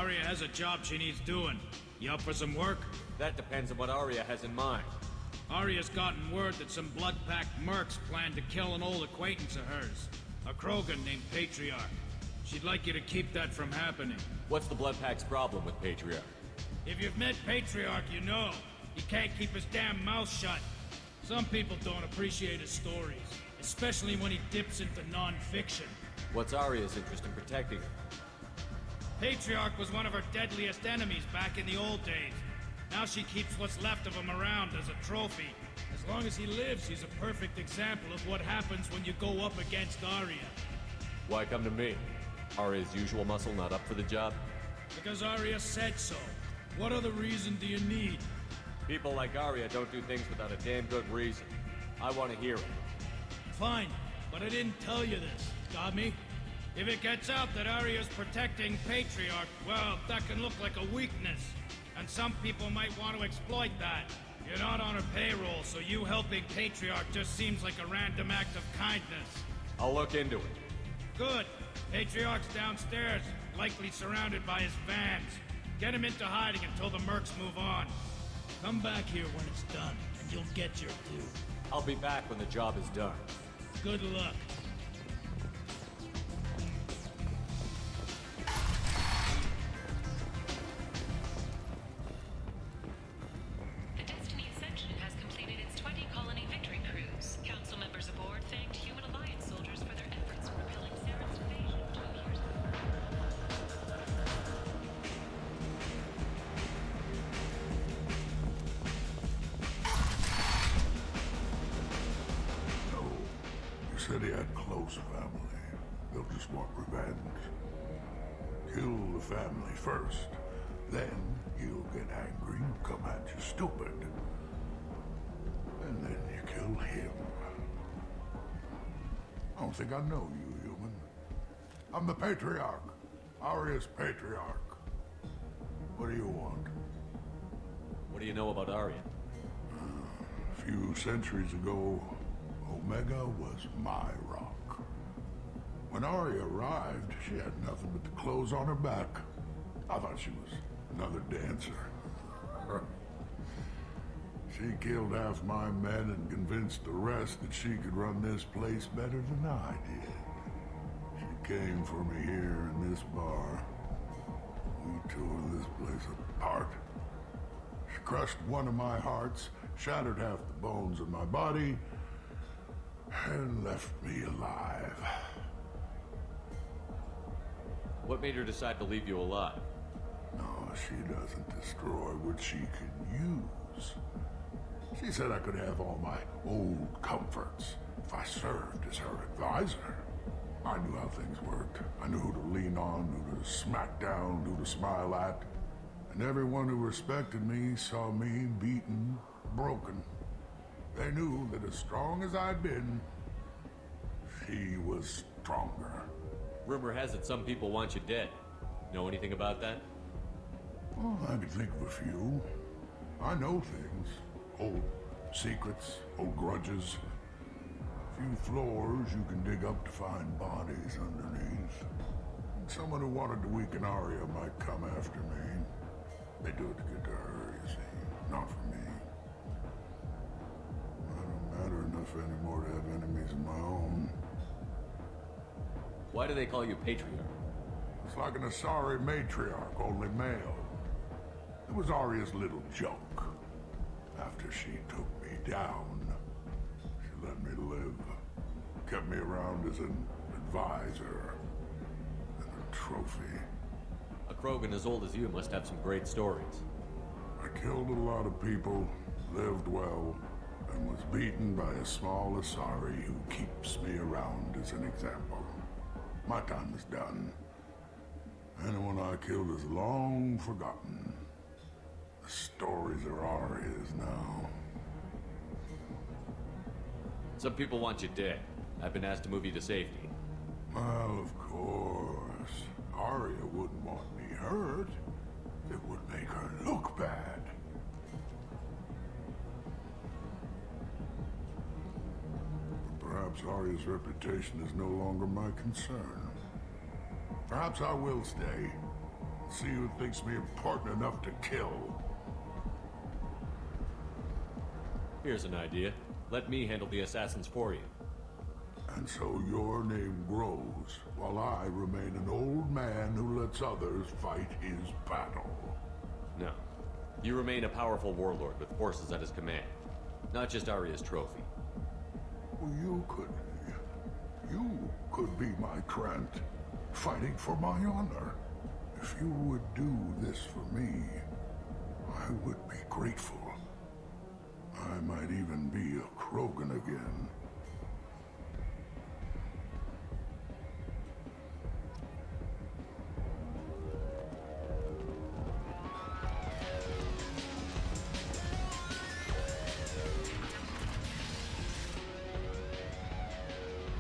Aria has a job she needs doing. You up for some work? That depends on what Aria has in mind. Aria's gotten word that some blood-packed mercs plan to kill an old acquaintance of hers. A Krogan named Patriarch. She'd like you to keep that from happening. What's the Blood Pack's problem with Patriarch? If you've met Patriarch, you know. He can't keep his damn mouth shut. Some people don't appreciate his stories, especially when he dips into non-fiction. What's Aria's interest in protecting her? Patriarch was one of her deadliest enemies back in the old days. Now she keeps what's left of him around as a trophy. As long as he lives, he's a perfect example of what happens when you go up against Aria. Why come to me? Aria's usual muscle not up for the job? Because Aria said so. What other reason do you need? People like Aria don't do things without a damn good reason. I want to hear it. Fine, but I didn't tell you this. Got me? If it gets out that Aria's protecting Patriarch, well, that can look like a weakness. And some people might want to exploit that. You're not on her payroll, so you helping Patriarch just seems like a random act of kindness. I'll look into it. Good. Patriarch's downstairs, likely surrounded by his vans. Get him into hiding until the mercs move on. Come back here when it's done, and you'll get your due. I'll be back when the job is done. Good luck. The Destiny Ascension has completed its 20-colony victory cruise. Council members aboard thanked Human Alliance soldiers for their efforts in repelling Saren's invasion 2 years ago. You said he had close family. They'll just want revenge. Kill the family first. Then he'll get angry and come at you stupid. And then you kill him. I don't think I know you, human. I'm the Patriarch. Aria's Patriarch. What do you want? What do you know about Aria? A few centuries ago, Omega was my rock. When Aria arrived, she had nothing but the clothes on her back. I thought she was another dancer. She killed half my men and convinced the rest that she could run this place better than I did. She came for me here in this bar. We tore this place apart. She crushed one of my hearts, shattered half the bones in my body, and left me alive. What made her decide to leave you alive? No, she doesn't destroy what she can use. She said I could have all my old comforts if I served as her advisor. I knew how things worked. I knew who to lean on, who to smack down, who to smile at. And everyone who respected me saw me beaten, broken. They knew that as strong as I'd been, she was stronger. Rumor has it some people want you dead. Know anything about that? Well, I can think of a few. I know things. Old secrets, old grudges. A few floors you can dig up to find bodies underneath. Someone who wanted to weaken Aria might come after me. They do it to get to her, you see. Not for me. I don't matter enough anymore to have enemies of my own. Why do they call you Patriarch? It's like an Asari matriarch, only male. It was Aria's little joke. After she took me down, she let me live. Kept me around as an advisor and a trophy. A Krogan as old as you must have some great stories. I killed a lot of people, lived well, and was beaten by a small Asari who keeps me around as an example. My time is done. Anyone I killed is long forgotten. The stories are Aria's now. Some people want you dead. I've been asked to move you to safety. Well, of course. Aria wouldn't want me hurt. It would make her look bad. Perhaps Aria's reputation is no longer my concern. Perhaps I will stay. See who thinks me important enough to kill. Here's an idea. Let me handle the assassins for you. And so your name grows, while I remain an old man who lets others fight his battle. No. You remain a powerful warlord with forces at his command. Not just Aria's trophy. Well, you could be my Trent, fighting for my honor. If you would do this for me, I would be grateful. I might even be a Krogan again.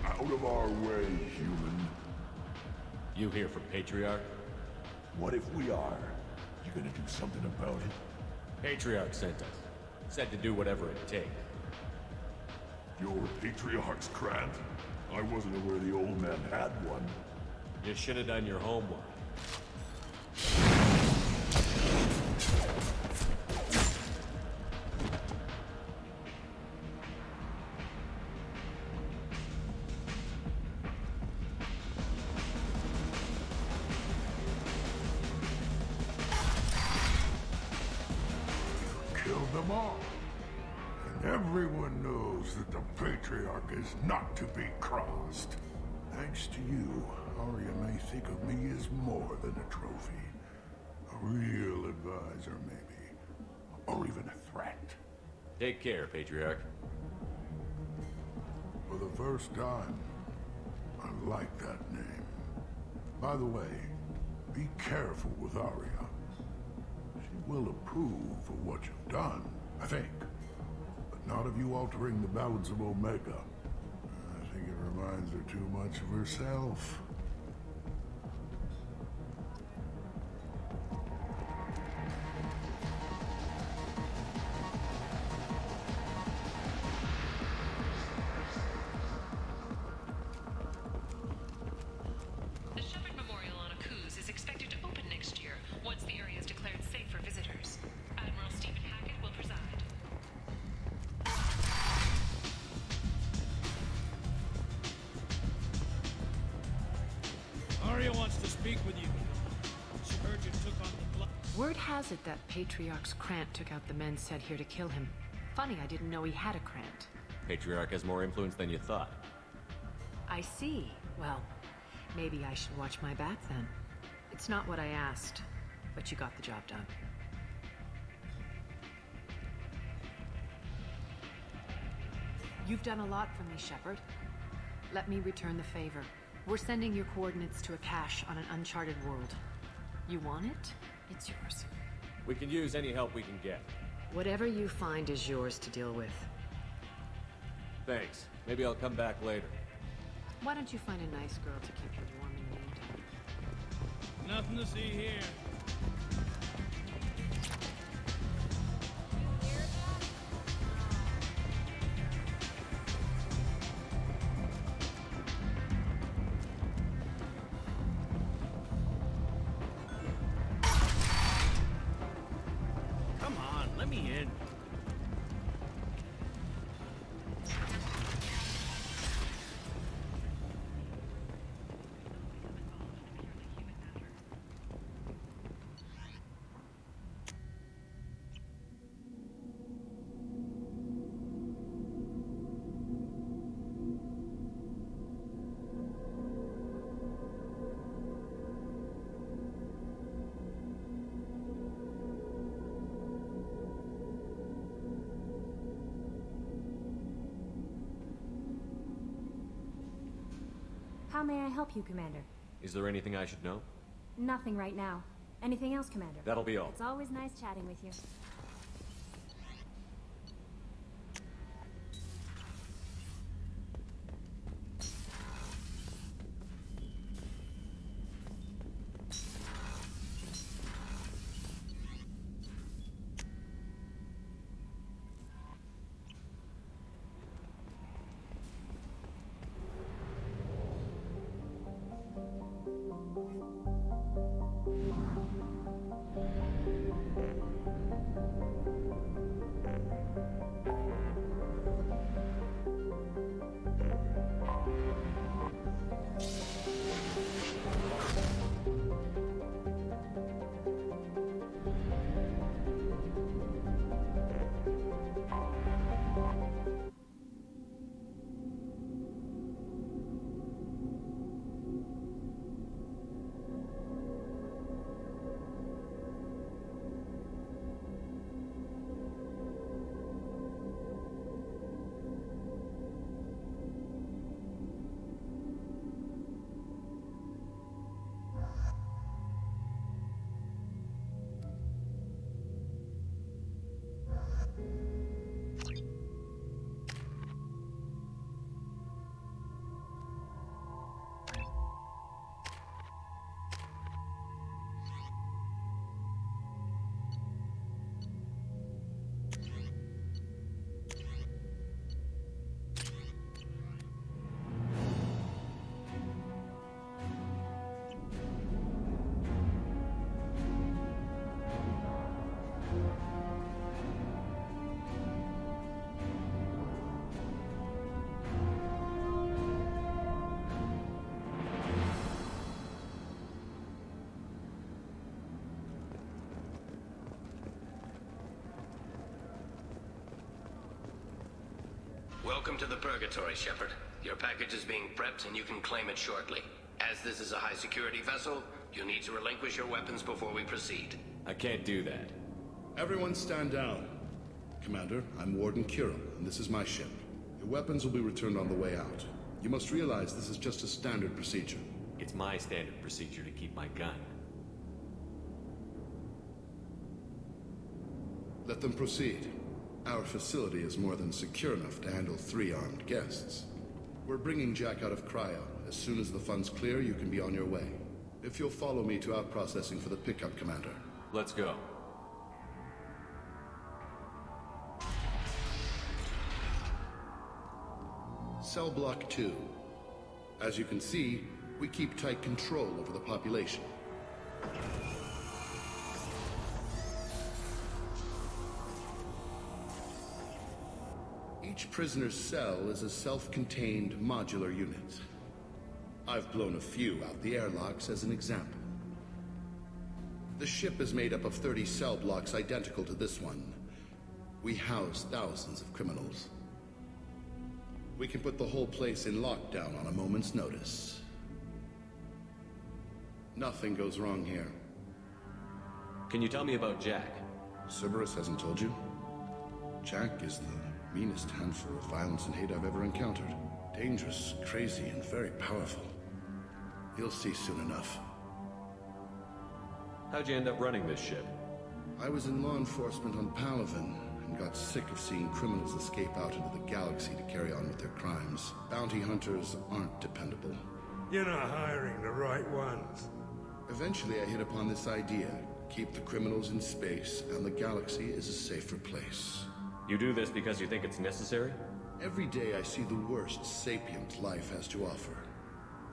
Out of our way, human. You here from Patriarch? What if we are? You gonna do something about it? Patriarch sent us. Said to do whatever it takes. Your Patriarch's Grant? I wasn't aware the old man had one. You should have done your homework. Killed them all. And everyone knows that the Patriarch is not to be crossed. Thanks to you, Aria may think of me as more than a trophy. A real advisor, maybe. Or even a threat. Take care, Patriarch. For the first time, I like that name. By the way, be careful with Aria. She will approve of what you've done, I think. But not of you altering the balance of Omega. I think it reminds her too much of herself. The Shepard Memorial on Osun is expected to open next year, once the area is declared safe for visitors. Admiral Stephen Hackett will preside. Aria wants to speak with you. She heard you took on the blood. Word has it that Patriarch's Krant took out the men sent here to kill him. Funny, I didn't know he had a Krant. Patriarch has more influence than you thought. I see. Well, maybe I should watch my back then. It's not what I asked, but you got the job done. You've done a lot for me, Shepard. Let me return the favor. We're sending your coordinates to a cache on an uncharted world. You want it? It's yours. We can use any help we can get. Whatever you find is yours to deal with. Thanks. Maybe I'll come back later. Why don't you find a nice girl to keep you warm in the meantime? Nothing to see here. Come on, let me in. How may I help you, Commander? Is there anything I should know? Nothing right now. Anything else, Commander? That'll be all. It's always nice chatting with you. Welcome to the Purgatory, Shepard. Your package is being prepped and you can claim it shortly. As this is a high-security vessel, you'll need to relinquish your weapons before we proceed. I can't do that. Everyone stand down. Commander, I'm Warden Kirill, and this is my ship. Your weapons will be returned on the way out. You must realize this is just a standard procedure. It's my standard procedure to keep my gun. Let them proceed. Our facility is more than secure enough to handle 3 armed guests. We're bringing Jack out of cryo. As soon as the funds clear, you can be on your way. If you'll follow me to out-processing for the pickup, Commander. Let's go. Cell Block 2. As you can see, we keep tight control over the population. Each prisoner's cell is a self-contained modular unit. I've blown a few out the airlocks as an example. The ship is made up of 30 cell blocks identical to this one. We house thousands of criminals. We can put the whole place in lockdown on a moment's notice. Nothing goes wrong here. Can you tell me about Jack? Cerberus hasn't told you? Jack is the meanest handful of violence and hate I've ever encountered. Dangerous, crazy, and very powerful. You'll see soon enough. How'd you end up running this ship? I was in law enforcement on Palaven, and got sick of seeing criminals escape out into the galaxy to carry on with their crimes. Bounty hunters aren't dependable. You're not hiring the right ones. Eventually I hit upon this idea. Keep the criminals in space, and the galaxy is a safer place. You do this because you think it's necessary? Every day I see the worst sapient life has to offer.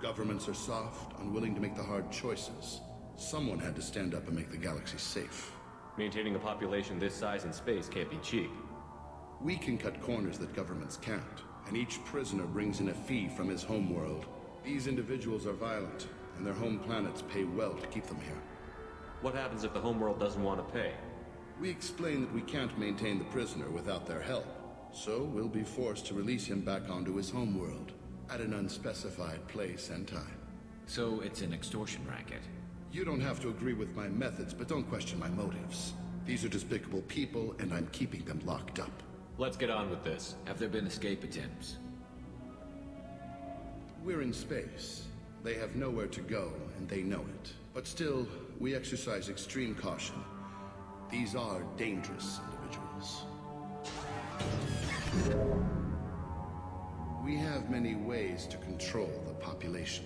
Governments are soft, unwilling to make the hard choices. Someone had to stand up and make the galaxy safe. Maintaining a population this size in space can't be cheap. We can cut corners that governments can't, and each prisoner brings in a fee from his homeworld. These individuals are violent, and their home planets pay well to keep them here. What happens if the homeworld doesn't want to pay? We explain that we can't maintain the prisoner without their help, so we'll be forced to release him back onto his homeworld, at an unspecified place and time. So it's an extortion racket? You don't have to agree with my methods, but don't question my motives. These are despicable people, and I'm keeping them locked up. Let's get on with this. Have there been escape attempts? We're in space. They have nowhere to go, and they know it. But still, we exercise extreme caution. These are dangerous individuals. We have many ways to control the population.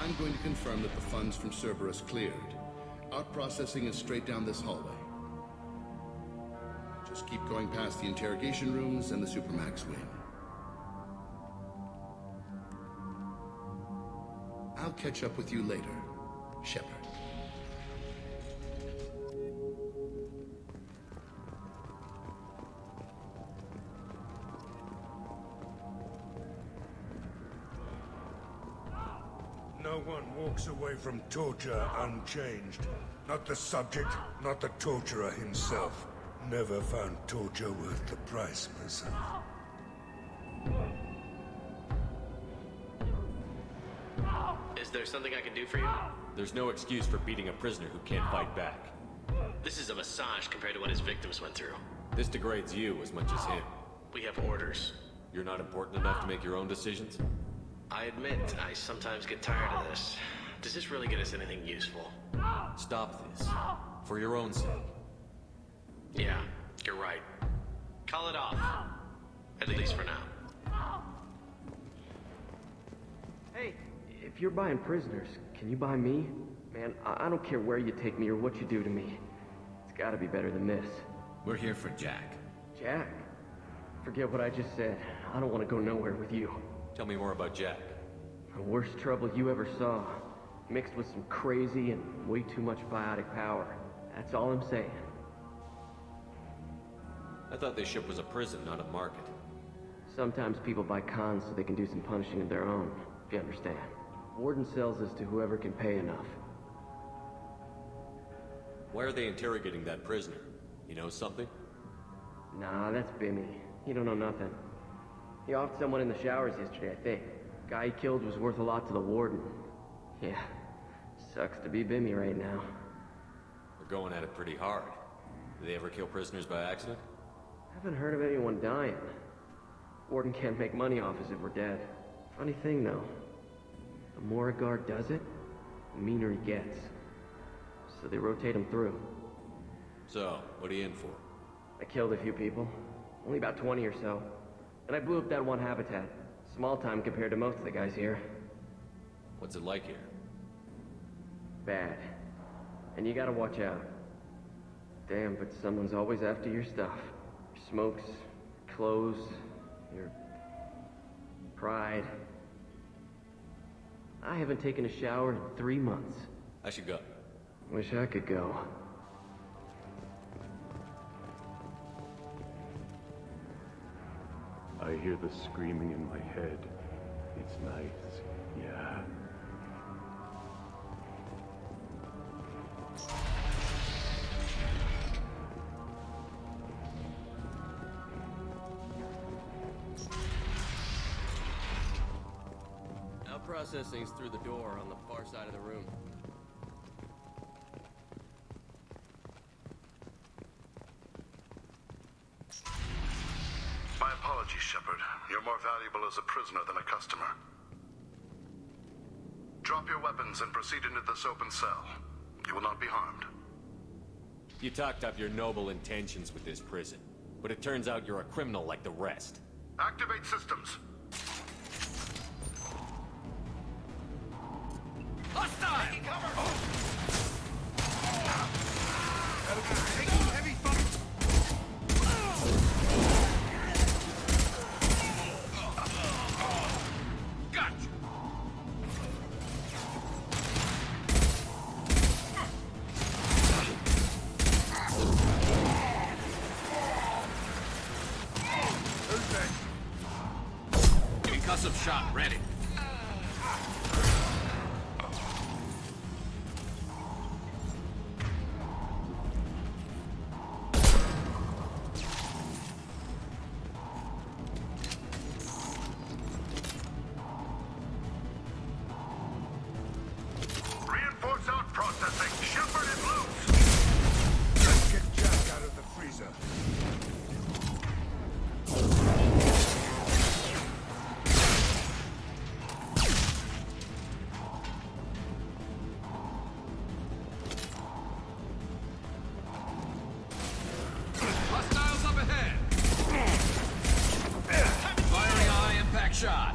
I'm going to confirm that the funds from Cerberus cleared. Out-processing is straight down this hallway. Just keep going past the interrogation rooms and the Supermax wing. I'll catch up with you later, Shepard. No one walks away from torture unchanged. Not the subject, not the torturer himself. Never found torture worth the price myself. Is there something I can do for you? There's no excuse for beating a prisoner who can't fight back. This is a massage compared to what his victims went through. This degrades you as much as him. We have orders. You're not important enough to make your own decisions? I admit, I sometimes get tired of this. Does this really get us anything useful? Stop this. For your own sake. Yeah, you're right. Call it off. At least for now. Hey, if you're buying prisoners, can you buy me? Man, I don't care where you take me or what you do to me. It's gotta be better than this. We're here for Jack. Jack? Forget what I just said. I don't want to go nowhere with you. Tell me more about Jack. The worst trouble you ever saw. Mixed with some crazy and way too much biotic power. That's all I'm saying. I thought this ship was a prison, not a market. Sometimes people buy cons so they can do some punishing of their own, if you understand. Warden sells this to whoever can pay enough. Why are they interrogating that prisoner? You know something? Nah, that's Bimmy. You don't know nothing. He offed someone in the showers yesterday, I think. Guy he killed was worth a lot to the warden. Yeah, sucks to be Bimmy right now. We're going at it pretty hard. Do they ever kill prisoners by accident? Haven't heard of anyone dying. Warden can't make money off us if we're dead. Funny thing, though. The more a guard does it, the meaner he gets. So they rotate him through. So, what are you in for? I killed a few people. Only about 20 or so. And I blew up that one habitat. Small time compared to most of the guys here. What's it like here? Bad. And you gotta watch out. Damn, but someone's always after your stuff. Your smokes, clothes, your pride. I haven't taken a shower in 3 months. I should go. Wish I could go. I hear the screaming in my head. It's nice, yeah. Now processing's through the door on the far side of the room. My apologies, Shepard. You're more valuable as a prisoner than a customer. Drop your weapons and proceed into this open cell. You will not be harmed. You talked up your noble intentions with this prison, but it turns out you're a criminal like the rest. Activate systems. Hostile! Taking cover! Concussive shot ready. Reinforce out processing. Shepard is loose. Let's get Jack out of the freezer. Hostiles up ahead. Firing eye impact shot.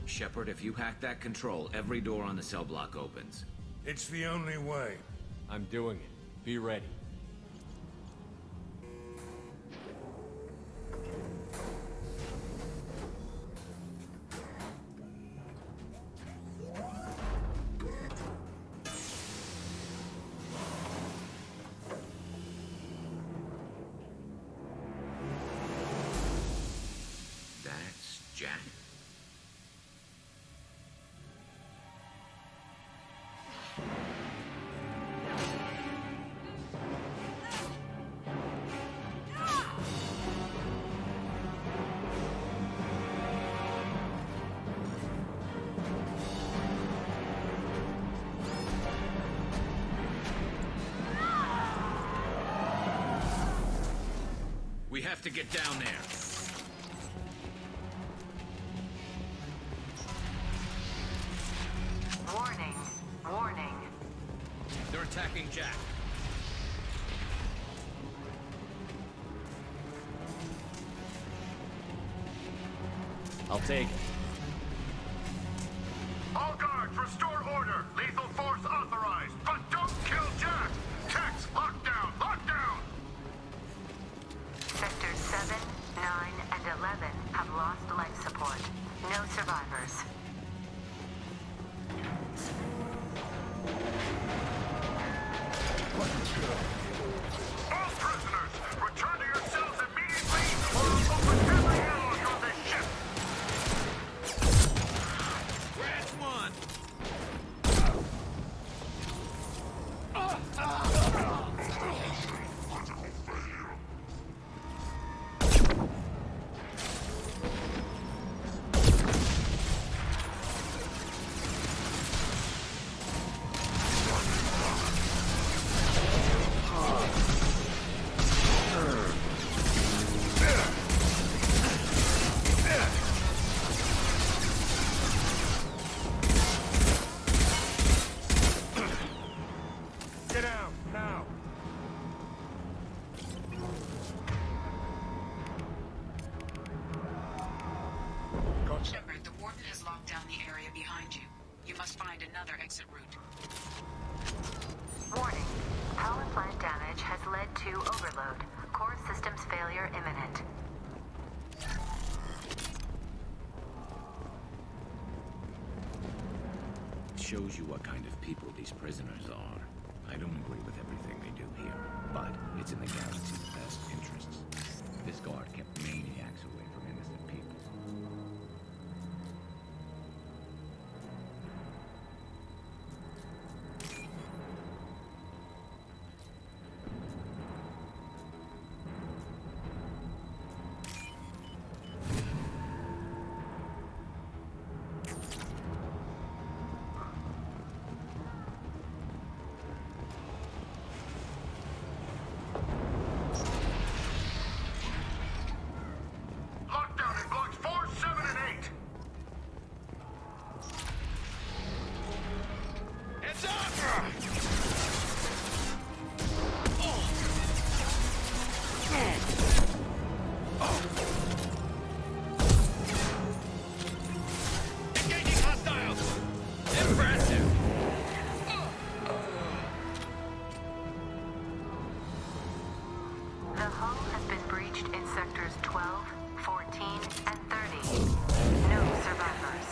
Shepard, if you hack that control, every door on the cell block opens. It's the only way. I'm doing it. Be ready. That's Jack. We have to get down there. Warning. Warning. They're attacking Jack. I'll take it. All guards, restore order. Lethal force authorized. But don't kill Jack. Tex, lock down. Lock down. find another exit route. Warning. Power plant damage has led to overload. Core systems failure imminent. Shows you what kind of people these prisoners are. I don't agree with everything they do here, but it's in the galaxy's best interests. This guard kept maniacs away from innocent people. Lockdown in blocks 4, 7, and 8. Heads up! Engaging hostiles! Impressive! The hull has been breached in sectors 12, 14, and 30. No survivors.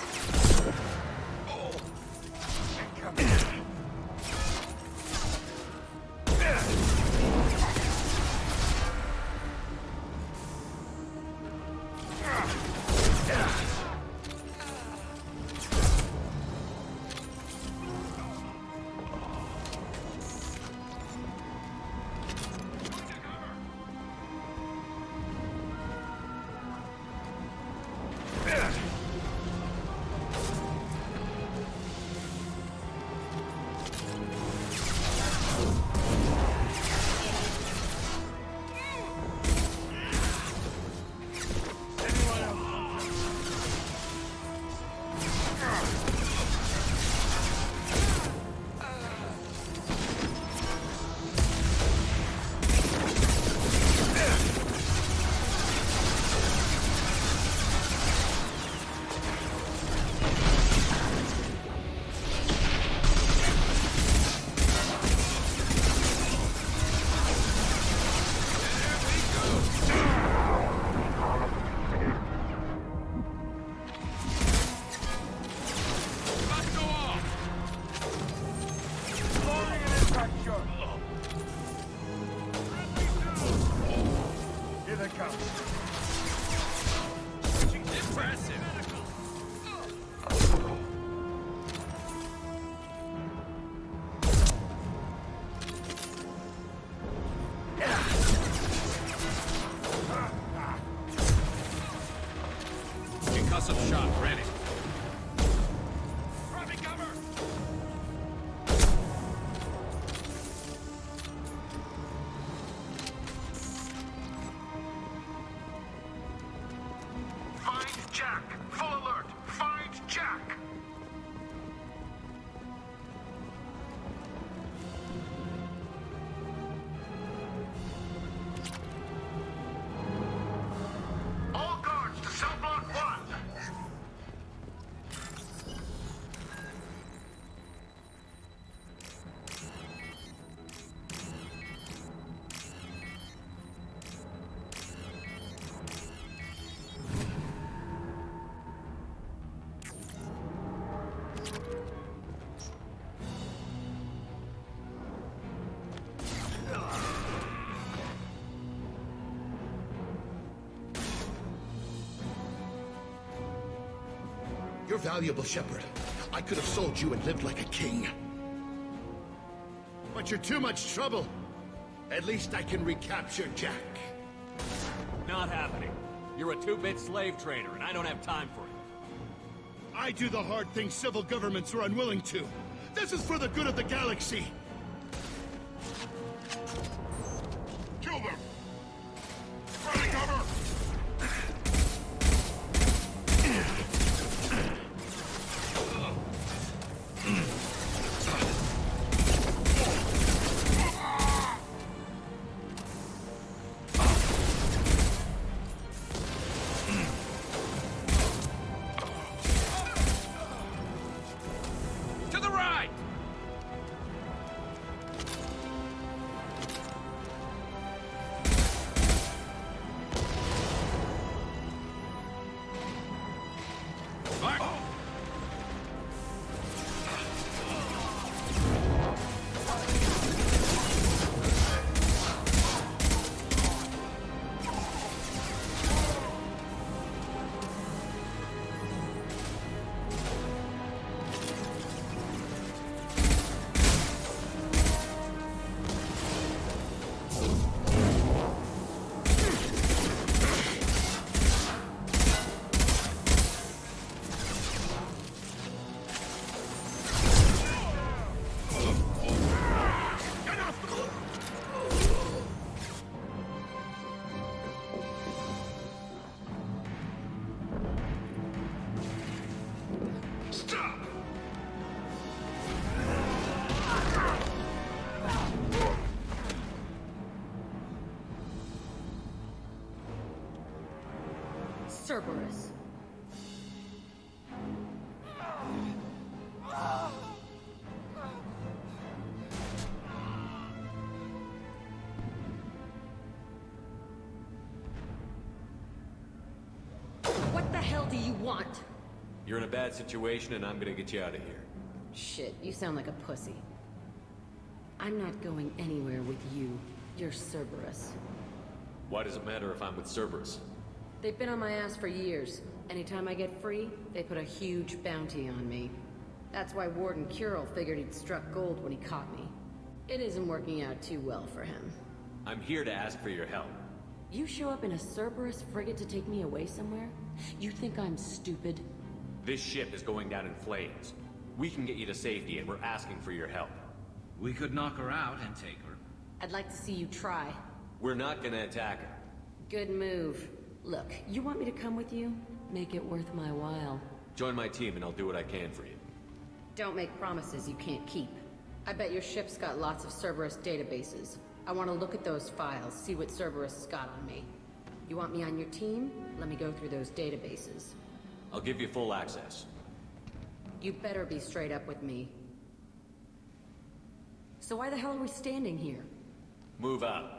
Concussive shot ready. Grabbing cover! Find Jack. Full alert. Find Jack. All guards to cell block 1. You're valuable, Shepard. I could have sold you and lived like a king. But you're too much trouble. At least I can recapture Jack. Not happening. You're a 2-bit slave trader, and I don't have time for it. I do the hard things civil governments are unwilling to. This is for the good of the galaxy. Kill them. Ready, cover. To the Cerberus. What the hell do you want? You're in a bad situation, and I'm gonna get you out of here. Shit, you sound like a pussy. I'm not going anywhere with you. You're Cerberus. Why does it matter if I'm with Cerberus? They've been on my ass for years. Anytime I get free, they put a huge bounty on me. That's why Warden Curel figured he'd struck gold when he caught me. It isn't working out too well for him. I'm here to ask for your help. You show up in a Cerberus frigate to take me away somewhere? You think I'm stupid? This ship is going down in flames. We can get you to safety, and we're asking for your help. We could knock her out and take her. I'd like to see you try. We're not gonna attack her. Good move. Look, you want me to come with you? Make it worth my while. Join my team, and I'll do what I can for you. Don't make promises you can't keep. I bet your ship's got lots of Cerberus databases. I want to look at those files, see what Cerberus has got on me. You want me on your team? Let me go through those databases. I'll give you full access. You better be straight up with me. So why the hell are we standing here? Move out.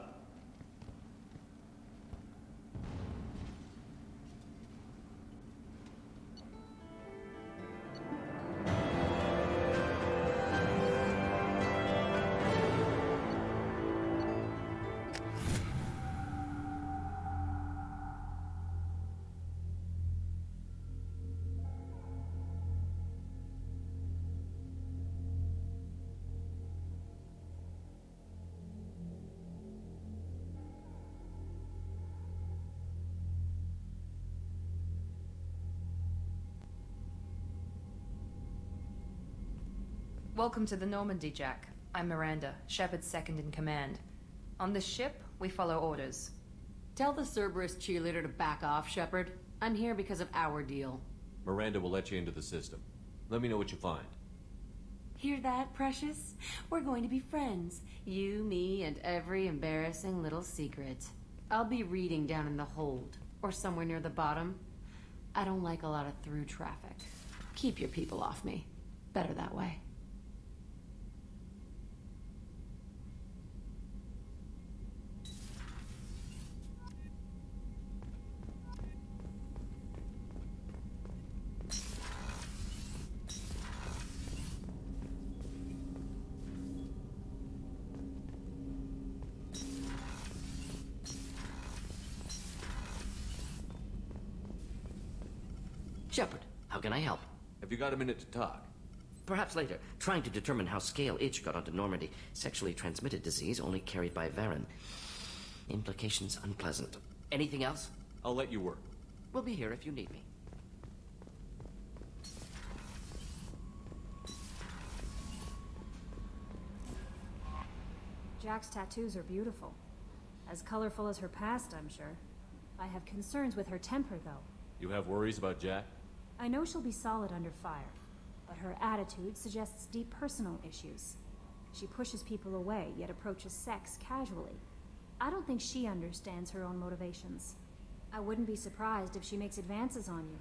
Welcome to the Normandy, Jack. I'm Miranda, Shepard's second in command. On this ship, we follow orders. Tell the Cerberus cheerleader to back off, Shepard. I'm here because of our deal. Miranda will let you into the system. Let me know what you find. Hear that, Precious? We're going to be friends. You, me, and every embarrassing little secret. I'll be reading down in the hold, or somewhere near the bottom. I don't like a lot of through traffic. Keep your people off me. Better that way. Shepard, how can I help? Have you got a minute to talk? Perhaps later. Trying to determine how Scale Itch got onto Normandy. Sexually transmitted disease only carried by Varen. Implications unpleasant. Anything else? I'll let you work. We'll be here if you need me. Jack's tattoos are beautiful. As colorful as her past, I'm sure. I have concerns with her temper, though. You have worries about Jack? I know she'll be solid under fire, but her attitude suggests deep personal issues. She pushes people away, yet approaches sex casually. I don't think she understands her own motivations. I wouldn't be surprised if she makes advances on you.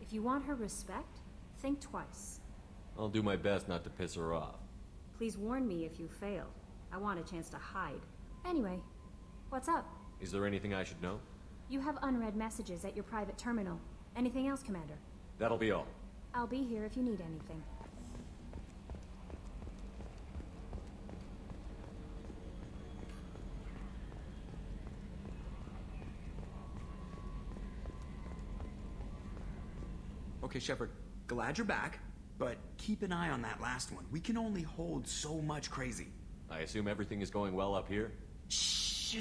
If you want her respect, think twice. I'll do my best not to piss her off. Please warn me if you fail. I want a chance to hide. Anyway, what's up? Is there anything I should know? You have unread messages at your private terminal. Anything else, Commander? That'll be all. I'll be here if you need anything. Okay, Shepard, glad you're back, but keep an eye on that last one. We can only hold so much crazy. I assume everything is going well up here? Shh.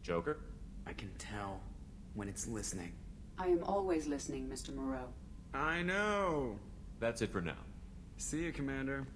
Joker? I can tell when it's listening. I am always listening, Mr. Moreau. I know. That's it for now. See you, Commander.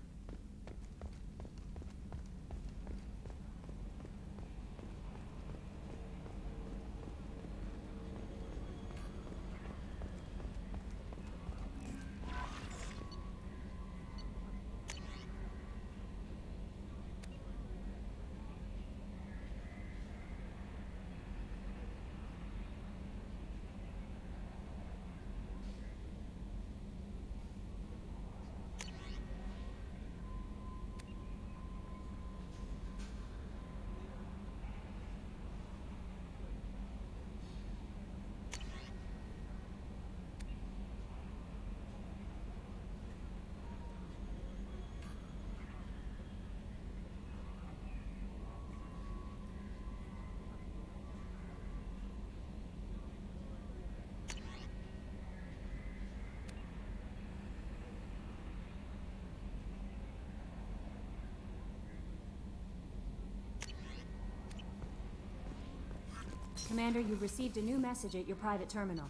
Commander, you received a new message at your private terminal.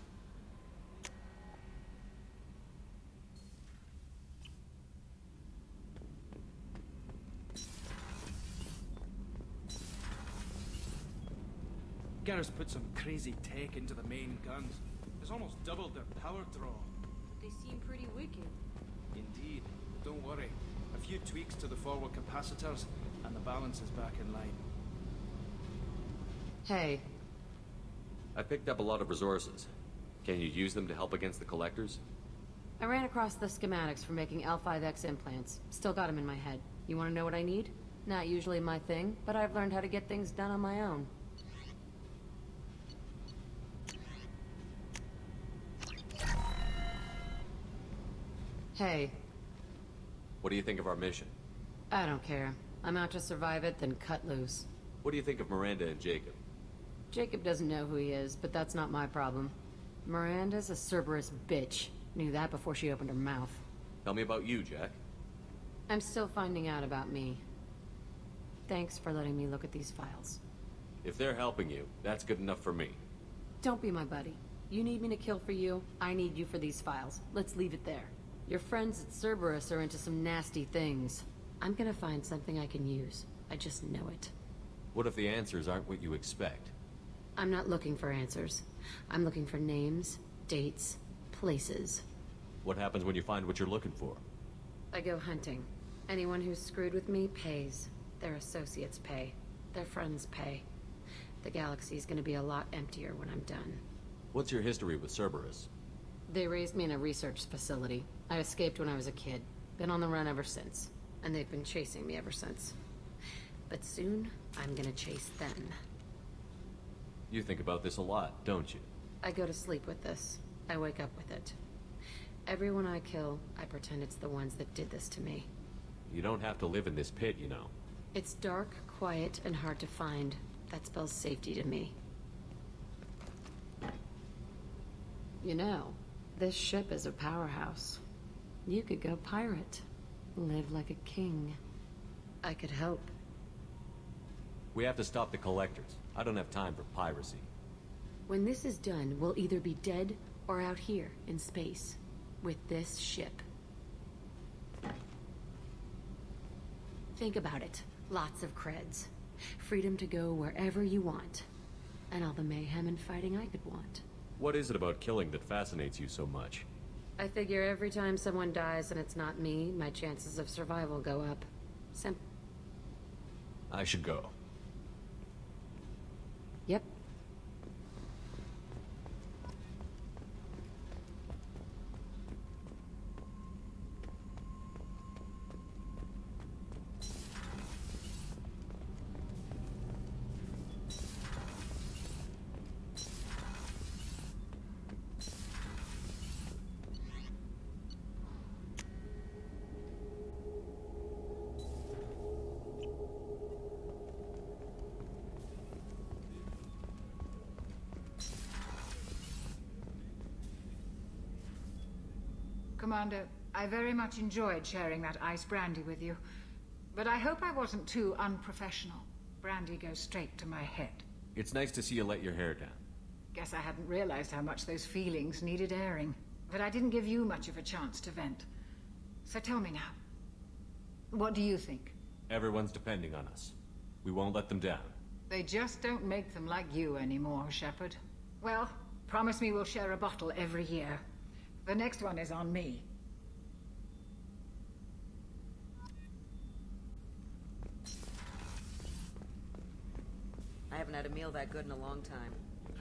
Garrus put some crazy tech into the main guns. It's almost doubled their power draw. They seem pretty wicked. Indeed. Don't worry. A few tweaks to the forward capacitors, and the balance is back in line. Hey. I picked up a lot of resources. Can you use them to help against the collectors? I ran across the schematics for making L5X implants. Still got them in my head. You want to know what I need? Not usually my thing, but I've learned how to get things done on my own. Hey. What do you think of our mission? I don't care. I'm out to survive it, then cut loose. What do you think of Miranda and Jacob? Jacob doesn't know who he is, but that's not my problem. Miranda's a Cerberus bitch. Knew that before she opened her mouth. Tell me about you, Jack. I'm still finding out about me. Thanks for letting me look at these files. If they're helping you, that's good enough for me. Don't be my buddy. You need me to kill for you, I need you for these files. Let's leave it there. Your friends at Cerberus are into some nasty things. I'm gonna find something I can use. I just know it. What if the answers aren't what you expect? I'm not looking for answers. I'm looking for names, dates, places. What happens when you find what you're looking for? I go hunting. Anyone who's screwed with me pays. Their associates pay. Their friends pay. The galaxy's gonna be a lot emptier when I'm done. What's your history with Cerberus? They raised me in a research facility. I escaped when I was a kid. Been on the run ever since. And they've been chasing me ever since. But soon, I'm gonna chase them. You think about this a lot, don't you? I go to sleep with this. I wake up with it. Everyone I kill, I pretend it's the ones that did this to me. You don't have to live in this pit, you know. It's dark, quiet, and hard to find. That spells safety to me. You know, this ship is a powerhouse. You could go pirate. Live like a king. I could help. We have to stop the collectors. I don't have time for piracy. When this is done, we'll either be dead or out here in space. With this ship. Think about it. Lots of creds. Freedom to go wherever you want. And all the mayhem and fighting I could want. What is it about killing that fascinates you so much? I figure every time someone dies and it's not me, my chances of survival go up. I should go. Yep. Commander, I very much enjoyed sharing that ice brandy with you. But I hope I wasn't too unprofessional. Brandy goes straight to my head. It's nice to see you let your hair down. Guess I hadn't realized how much those feelings needed airing. But I didn't give you much of a chance to vent. So tell me now. What do you think? Everyone's depending on us. We won't let them down. They just don't make them like you anymore, Shepard. Well, promise me we'll share a bottle every year. The next one is on me. I haven't had a meal that good in a long time.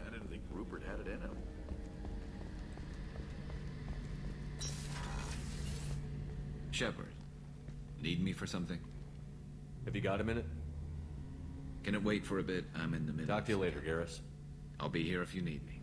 I didn't think Rupert had it in him. Shepard, need me for something? Have you got a minute? Can it wait for a bit? I'm in the middle. Talk to you later, Garrus. I'll be here if you need me.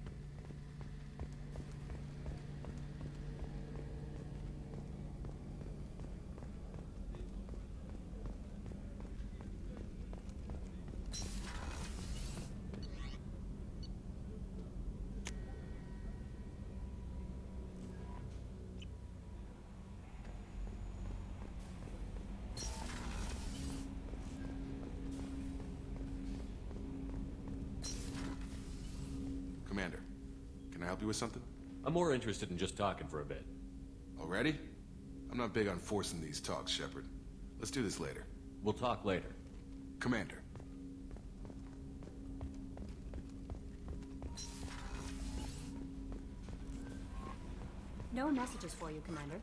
Commander, can I help you with something? I'm more interested in just talking for a bit. Already? I'm not big on forcing these talks, Shepard. Let's do this later. We'll talk later. Commander. No messages for you, Commander.